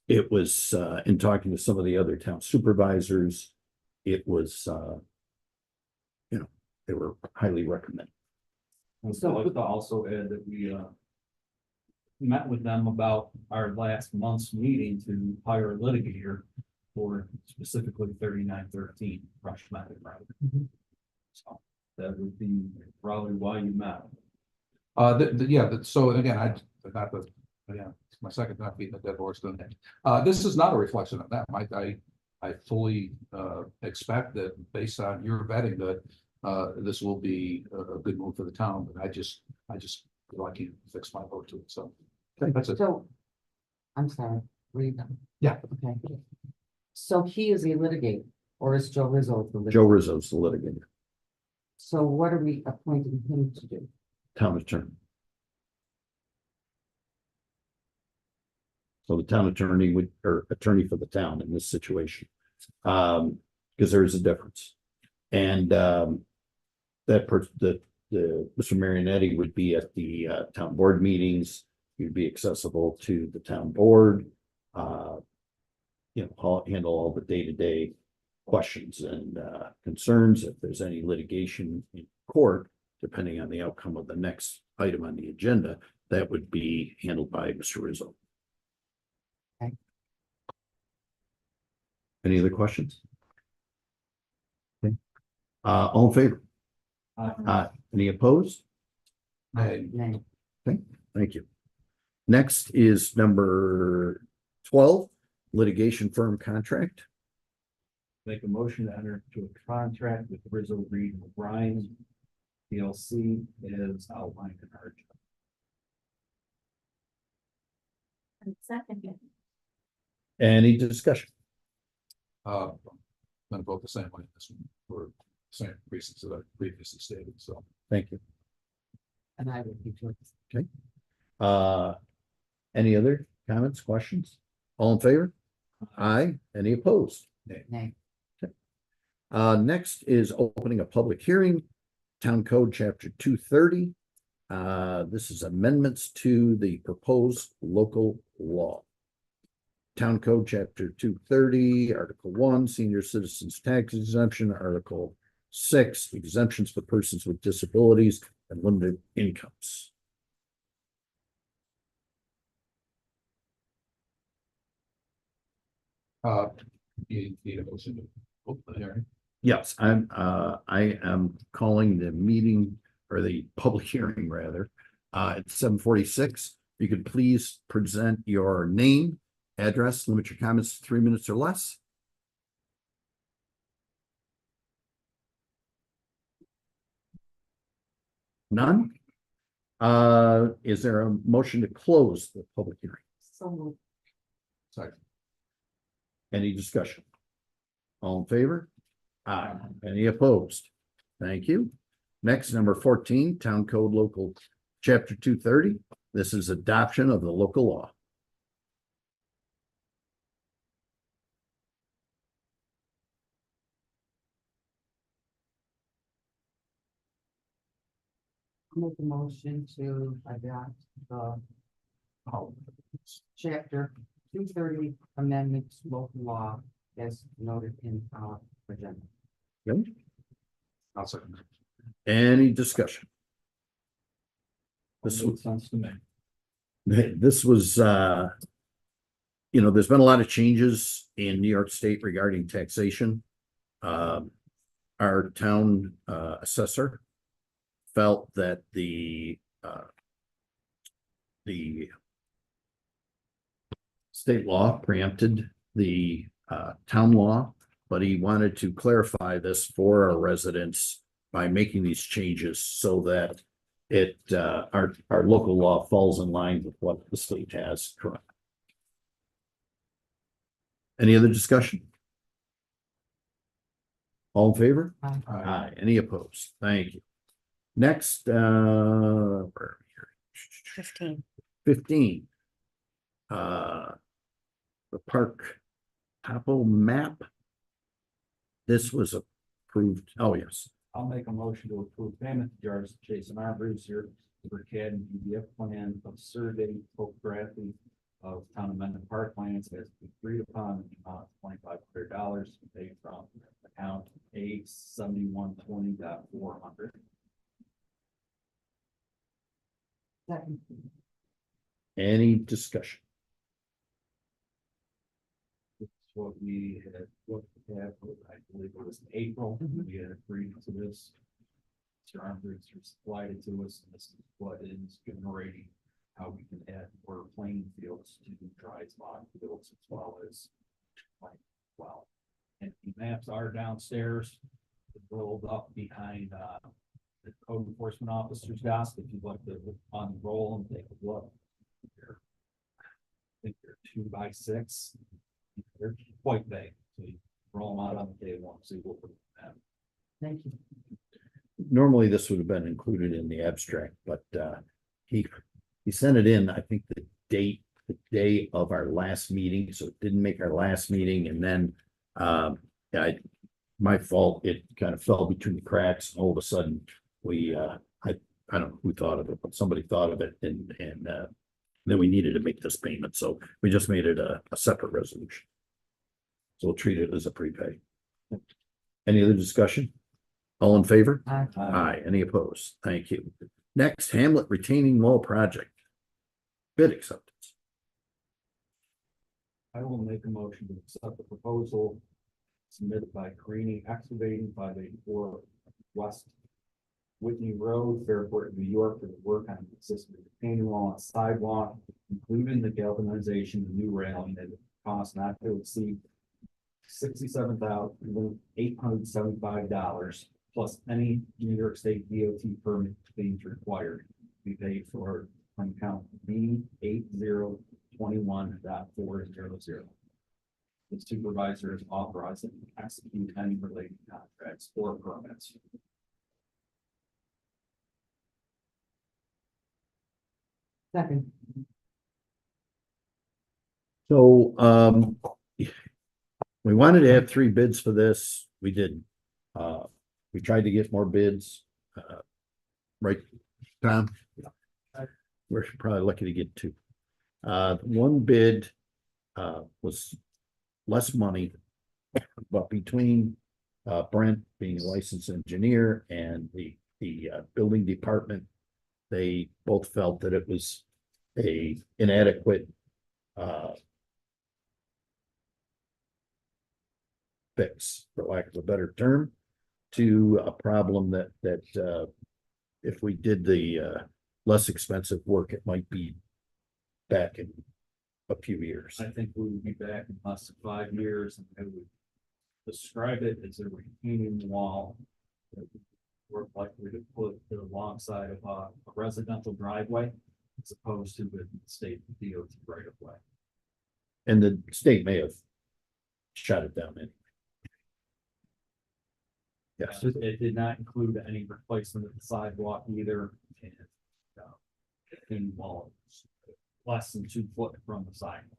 C: it was in talking to some of the other town supervisors, it was they were highly recommended.
D: And so I'd like to also add that we met with them about our last month's meeting to hire a litigator for specifically 3913 Rush Method Road. So that would be probably why you met.
H: so again, it's my second time beating a dead horse. This is not a reflection of them. I fully expect that based on your vetting that this will be a good move for the town, but I just feel like you fix my vote to it. So that's it.
E: So, I'm sorry, read them.
H: Yeah.
E: Okay. So he is a litigator, or is Joe Rizzo the litigator?
C: Joe Rizzo's the litigator,
E: So what are we appointing him to do?
C: town attorney. So the town attorney or attorney for the town in this situation. Because there is a difference. And the Mr. Marionetti would be at the town board meetings. He'd be accessible to the town board. Handle all the day-to-day questions and concerns. If there's any litigation in court, depending on the outcome of the next item on the agenda, that would be handled by Mr. Rizzo.
E: Okay.
C: Any other questions? Okay. All in favor? Any opposed?
H: Nay.
E: Nay.
C: Thank you. Next is number 12, litigation firm contract.
D: Make a motion to enter into a contract with Rizzo Reed and O'Brien PLC as outlined in our agenda.
G: And second,
C: Any discussion?
H: I'm gonna vote the same way this one, for the same reasons that I previously stated, so.
C: Thank you.
E: And I would be too.
C: Any other comments, questions? All in favor? Aye. Any opposed?
E: Nay.
C: Next is opening a public hearing, Town Code Chapter 230. This is amendments to the proposed local law. Town Code Chapter 230, Article 1, Senior Citizens Tax Exemption, Article 6, exemptions for persons with disabilities and limited incomes.
H: You need a motion to open the hearing.
C: Yes, I am calling the meeting or the public hearing rather, at 7:46. You could please present your name, address, limit your comments to 3 minutes or less. None? Is there a motion to close the public hearing?
E: So moved.
H: Second.
C: Any discussion? All in favor? Aye. Any opposed? Thank you. Next, number 14, Town Code Local Chapter 230. This is adoption of the local law.
E: Make a motion to adopt the chapter 230 amendments local law as noted in our agenda.
C: Okay.
H: I'll second.
C: Any discussion? This
D: Makes sense to me.
C: This was, there's been a lot of changes in New York State regarding taxation. Our town assessor felt that the state law preempted the town law, but he wanted to clarify this for our residents by making these changes so that our local law falls in line with what the state has currently. Any other discussion? All in favor?
E: Aye.
C: Aye. Any opposed? Thank you. Next, where are we here?
B: 15.
C: 15. The park topo map. This was approved. Oh, yes.
D: I'll make a motion to approve payment to Jarvis Jason Arbors here for CAD and PDF plan of survey topography of town amendment parklands as agreed upon in the amount of $2,500 paid from account A 7120.400.
E: Second.
C: Any discussion?
D: This is what we had looked at, I believe it was in April, we had agreed to this. Mr. Armbruster supplied it to us, and this is what is generating how we can add more playing fields to dry spot fields as well as. Well, and the maps are downstairs, rolled up behind the code enforcement officer's desk. If you'd like to look on the roll and take a look. I think they're 2x6. They're quite big, so you roll them out on the table and see what we have.
E: Thank you.
C: Normally, this would have been included in the abstract, but he sent it in, I think the day of our last meeting, so it didn't make our last meeting, and then my fault, it kind of fell between the cracks, and all of a sudden, I don't know who thought of it, but somebody thought of it, and then we needed to make this payment, so we just made it a separate resolution. So we'll treat it as a prepay. Any other discussion? All in favor?
E: Aye.
C: Aye. Any opposed? Thank you. Next, Hamlet retaining wall project. Bid acceptance.
D: I will make a motion to accept the proposal submitted by Carini Excavating 584 West Whitney Road, Fairport, New York, for the work on the existing retaining wall and sidewalk, including the galvanization of new railing at a cost not to exceed $67,875 plus any New York State DOT permit fees required to be paid for from account B8021.400. The supervisor is authorized to execute any related contracts or permits.
E: Second.
C: So, we wanted to have 3 bids for this. We didn't. We tried to get more bids. Right, Tom? We're probably lucky to get 2. One bid, was less money, but between, Brent being a licensed engineer and the building department, they both felt that it was a inadequate, fix, for lack of a better term, to a problem that if we did the less expensive work, it might be back in a few years.
D: I think we would be back in less than 5 years, and I would describe it as a retaining wall that we're likely to put alongside of a residential driveway as opposed to the state DOT right of way.
C: And the state may have shut it down anyway. Yes,
D: It did not include any replacement of the sidewalk either, and retaining wall is less than 2 foot from the sidewalk.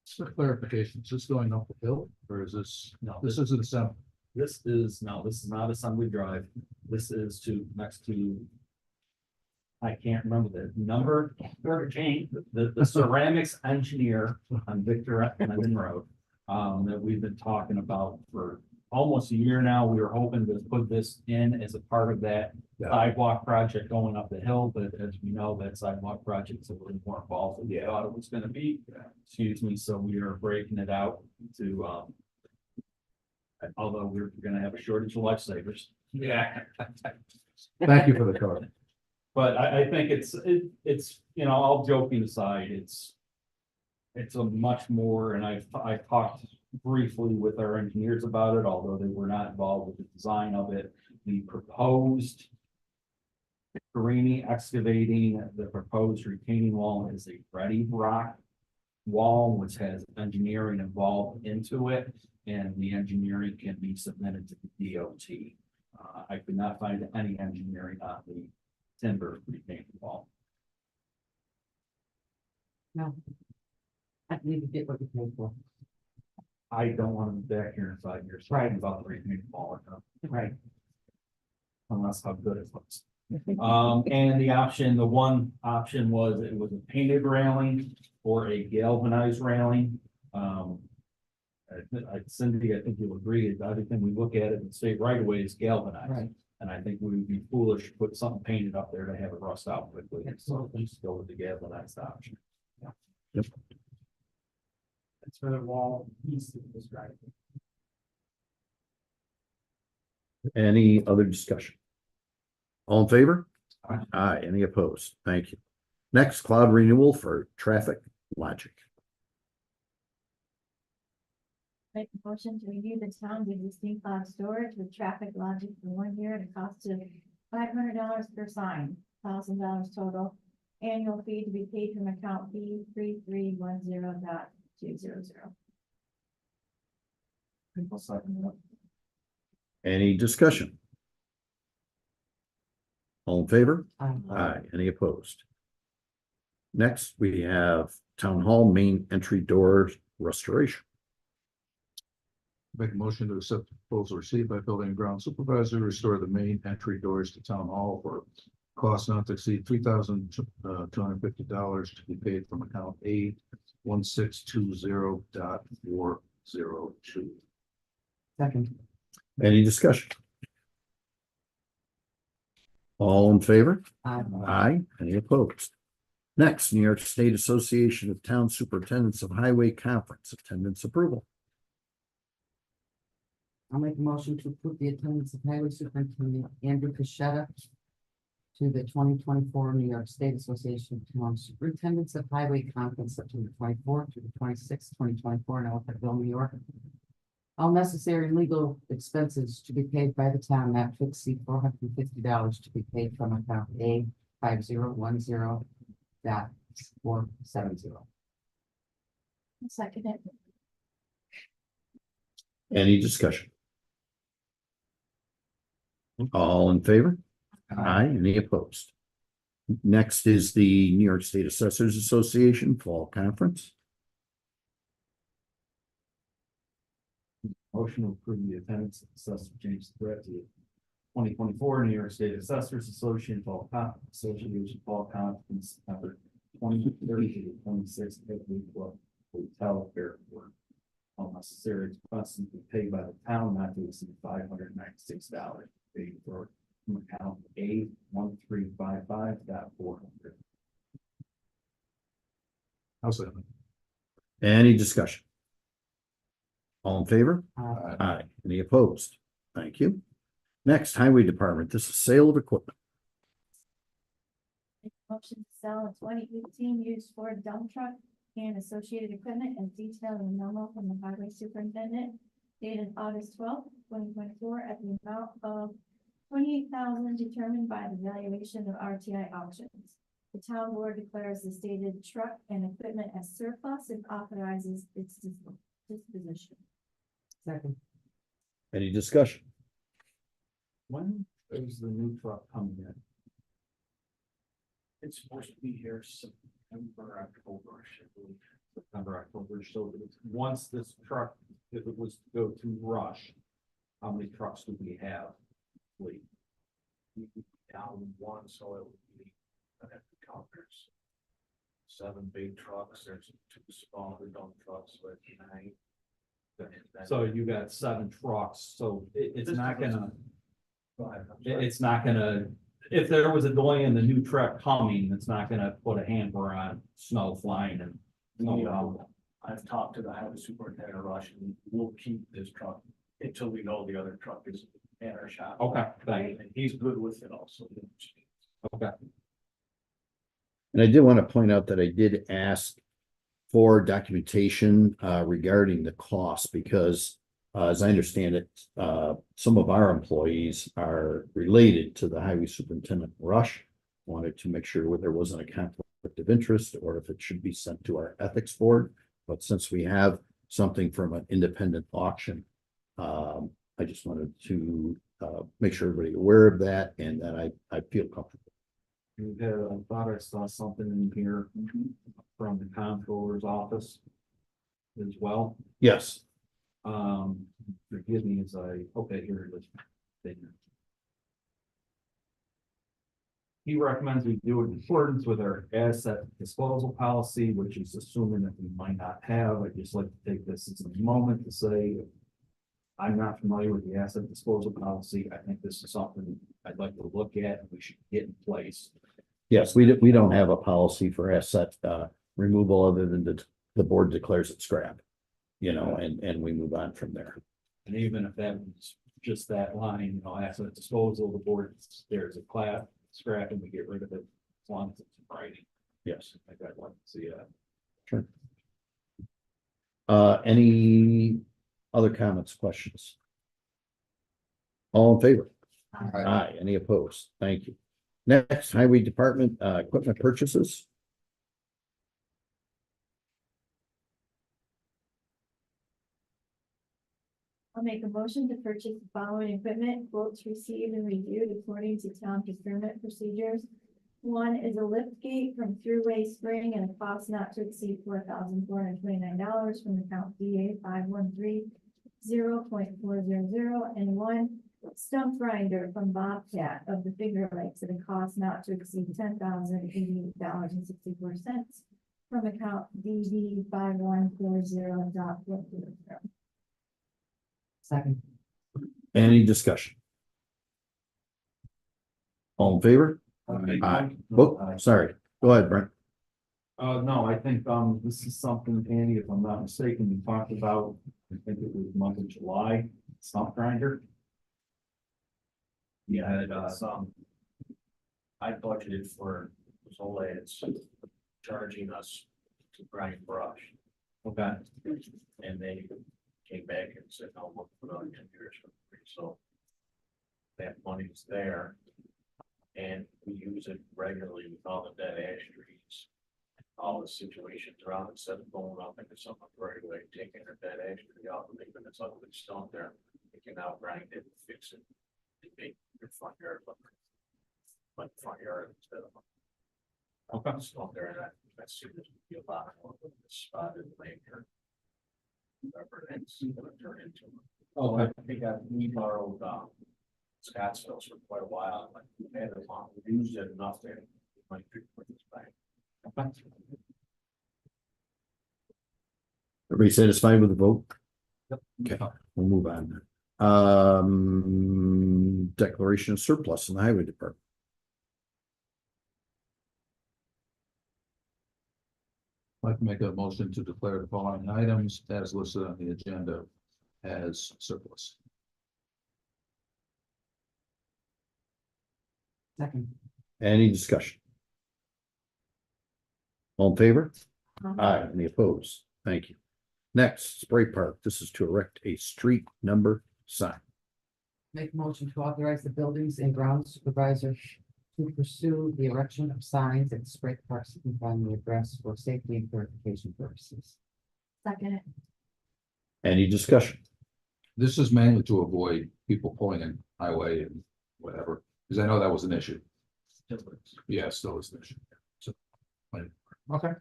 H: Just for clarification, is this going up the hill or is this,
D: No,
H: this isn't some,
D: this is not Assembly Drive. This is next to. I can't remember the number, the ceramics engineer on Victor Lemon Road. That we've been talking about for almost a year now. We were hoping to put this in as a part of that
H: Yeah.
D: sidewalk project going up the hill, but as we know, that sidewalk project is a little more involved than we thought it was gonna be. Excuse me, so we are breaking it out to, although we're gonna have a shortage of lifesavers. Yeah.
H: thank you for the card.
D: But I think it's, you know, all joking aside, it's a much more, and I've talked briefly with our engineers about it, although they were not involved with the design of it. The proposed Carini Excavating, the proposed retaining wall is a ready rock wall, which has engineering involved into it, and the engineering can be submitted to the DOT. I could not find any engineering on the timber retaining wall.
E: No. I need to get what you paid for.
D: I don't want to be back here in 5 years talking about the retaining wall,
E: Right.
D: unless how good it looks. And the one option was, it was a painted railing or a galvanized railing. Cindy, I think you'll agree, that everything we look at it and say right away is galvanized.
E: Right.
D: And I think we would be foolish to put something painted up there to have it rust out quickly, so just go with the galvanized option.
C: Yep.
D: That's for the wall east of this driveway.
C: any other discussion? All in favor? Aye. Any opposed? Thank you. Next, cloud renewal for Traffic Logic.
G: Make a motion to renew the town's existing cloud storage with Traffic Logic for 1 year at a cost of $500 per sign, $1,000 total. Annual fee to be paid from account B3310.200.
C: Any discussion? All in favor?
E: Aye.
C: Aye. Any opposed? Next, we have Town Hall main entry doors restoration.
H: Make a motion to accept the proposal received by building and ground supervisor, restore the main entry doors to town hall for cost not to exceed $3,250 to be paid from account A 1620.402.
E: Second.
C: Any discussion? All in favor?
E: Aye.
C: Aye. Any opposed? Next, New York State Association of Town Superintendents of Highway Conference attendance approval.
E: I'll make a motion to approve the attendance of Highway Superintendent Andrew Pichetta to the 2024 New York State Association of Town Superintendents of Highway Conference, September 24th to the 26th, 2024, in Ellicottville, New York. All necessary legal expenses to be paid by the town not to exceed $450 to be paid from account A 5010.470.
G: Second it.
C: Any discussion? All in favor? Aye. Any opposed? Next is the New York State Assessors Association Fall Conference.
D: Motion to approve the attendance of Assessor James Brett to 2024 New York State Assessors Association Fall Conference, September 23rd to the 26th at the Hotel Airport. All necessary expenses to be paid by the town not to exceed $596 paid for from account A 1355.400.
H: I'll say.
C: Any discussion? All in favor?
E: Aye.
C: Aye. Any opposed? Thank you. Next, Highway Department. This is sale of equipment.
G: Make a motion to sell a 2018 used Ford dump truck and associated equipment and detail a memo from the highway superintendent dated August 12th, 2024, at the amount of $28,000 determined by the valuation of RTI auctions. The town board declares the stated truck and equipment as surplus and authorizes its disposition.
E: Second.
C: Any discussion?
D: When is the new truck coming in?
F: It's supposed to be here September, October, I should believe.
D: September, October, so once this truck, if it was to go to Rush, how many trucks do we have? Fleet.
F: We could be down one, so it would be, I'd have to count, there's 7 big trucks, there's 2 smaller dump trucks, so it's 9.
D: So you got 7 trucks, so it's
F: This
D: not
F: is-
D: gonna,
F: Go ahead, I'm sorry.
D: it's not gonna, if there was a delay in the new truck coming, it's not gonna put a hamper on snow flying and snow down.
F: I've talked to the highway superintendent, Rush, and we'll keep this truck until we know the other truck is at our shop.
D: Okay, thank you.
F: And he's good with it also.
D: Okay.
C: And I did want to point out that I did ask for documentation regarding the cost because as I understand it, some of our employees are related to the highway superintendent Rush. Wanted to make sure there wasn't a conflict of interest or if it should be sent to our ethics board. But since we have something from an independent auction, I just wanted to make sure everybody aware of that and that I feel comfortable.
D: You had, I thought I saw something in here from the comptroller's office as well.
C: Yes,
D: Forgive me as okay, here it is. Thank you. He recommends we do it in accordance with our asset disposal policy, which is assuming that we might not have. I'd just like to take this as a moment to say I'm not familiar with the asset disposal policy. I think this is something I'd like to look at and we should get in place.
C: yes, we don't have a policy for asset removal other than the board declares it scrap. And we move on from there.
D: And even if that was just that line, asset disposal, the board, there's a class scrap and we get rid of it as long as it's in writing.
C: Yes.
D: I think I'd like to see that.
C: Sure. Any other comments, questions? All in favor? Aye. Any opposed? Thank you. Next, Highway Department, equipment purchases.
G: I'll make a motion to purchase the following equipment, quotes received and reviewed according to town procurement procedures. One is a lift gate from Thruway Spring and a cost not to exceed $4,429 from account DA 513-0.400, and one stump grinder from Bobcat of the Finger Lakes at a cost not to exceed $10,088.64 from account DD 5140.400.
E: Second.
C: Any discussion? All in favor? Aye. Oh, sorry. Go ahead, Brent.
D: No, I think, this is something, Andy, if I'm not mistaken, we talked about, I think it was month of July, stump grinder.
F: Yeah, it's, I budgeted for Soleil's charging us to grind brush.
D: Okay.
F: And they came back and said, no, we'll put on 10 years for free, so. That money's there. And we use it regularly with all the dead ash trees. All the situations around, instead of going up into someone right away, taking a dead ash tree out and leaving its ugly stump there. You can now grind it, fix it, and make your front yard look like front yard instead of. Okay. Stump there, and that seems to be a lot more of a spotted lantern. Whatever it's gonna turn into. Oh, I think we borrowed, Scottsville's for quite a while, like we had it on, we used it enough there. Like, put this back.
C: Everybody satisfied with the vote?
D: Yep.
C: Okay, we'll move on. Declaration of surplus in the highway department.
H: I'd like to make a motion to declare the following items as listed on the agenda as surplus.
E: Second.
C: Any discussion? All in favor? Aye. Any opposed? Thank you. Next, Spray Park. This is to erect a street number sign.
E: Make a motion to authorize the buildings and grounds supervisor to pursue the erection of signs at Spray Park signifying the address for safety and verification purposes.
G: Second.
C: Any discussion?
H: This is mainly to avoid people pulling in highway and whatever, because I know that was an issue. Yeah, still is an issue. So, okay,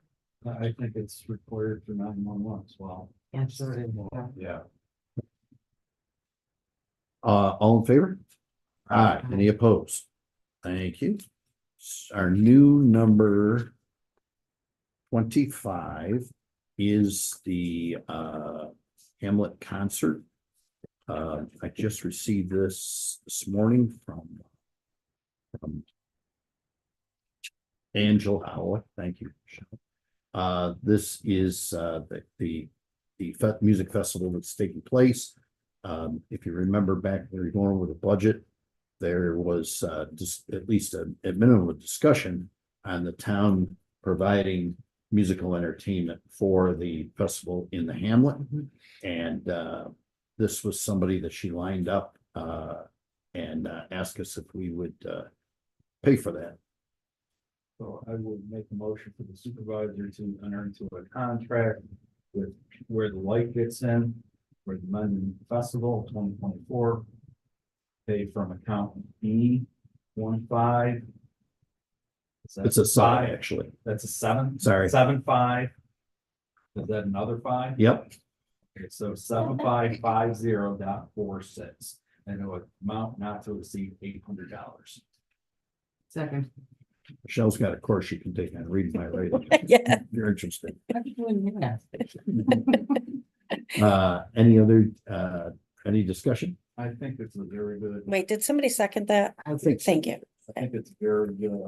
D: I think it's required for 911 as well.
E: And sure it is.
H: yeah.
C: All in favor? Aye. Any opposed? Thank you. Our new number 25 is the Hamlet concert. I just received this morning from Angela Howell. Thank you. This is the music festival that's taking place. If you remember back when we were going over the budget, there was just at least a minimum of discussion on the town providing musical entertainment for the festival in the Hamlet. And this was somebody that she lined up and asked us if we would pay for that.
D: So I would make a motion for the supervisor to enter into a contract with where the light gets in, for the London Festival 2024. Pay from account B 15.
C: It's a side, actually.
D: That's a 7.
C: Sorry.
D: 75. Is that another 5?
C: Yep.
D: Okay, so 7550.46, and it would amount not to exceed $800.
E: Second.
C: Michelle's got a course you can take on reading my writing.
B: Yeah.
C: If you're interested.
E: I'm doing that.
C: Any discussion?
D: I think it's a very good.
B: Wait, did somebody second that?
C: I think so.
B: Thank you.
D: I think it's very good.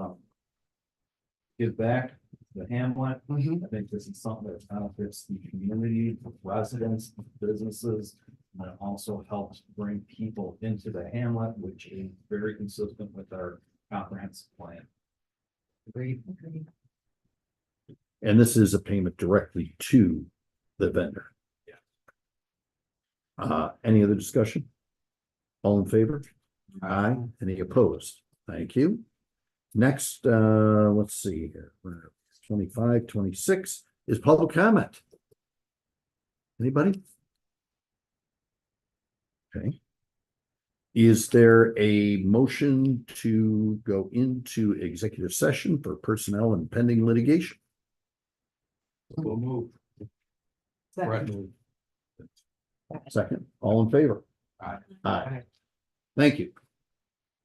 D: Give back to the Hamlet.
E: Mhm.
D: I think this is something that benefits the community, residents, businesses. And it also helps bring people into the Hamlet, which is very consistent with our comprehensive plan.
E: Agreed.
C: And this is a payment directly to the vendor.
D: Yeah.
C: Any other discussion? All in favor? Aye. Any opposed? Thank you. Next, let's see here. We're 25, 26 is public comment. Anybody? Okay. Is there a motion to go into executive session for personnel and pending litigation?
D: We'll move.
E: Second.
C: Second, all in favor?
H: Aye.
C: Aye. Thank you.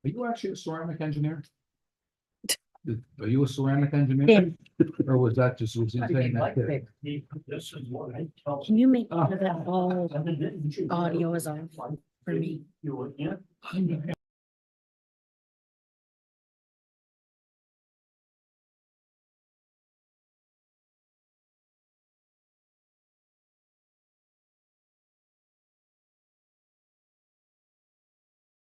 H: Are you actually a ceramic engineer? Are you a ceramic engineer?
B: Dan,
H: Or was that just, was he
E: I
H: saying
E: think
H: that?
E: like
H: there?
E: it.
F: This is what I tell.
B: can you make sure that all audio is off for me?
F: You were in.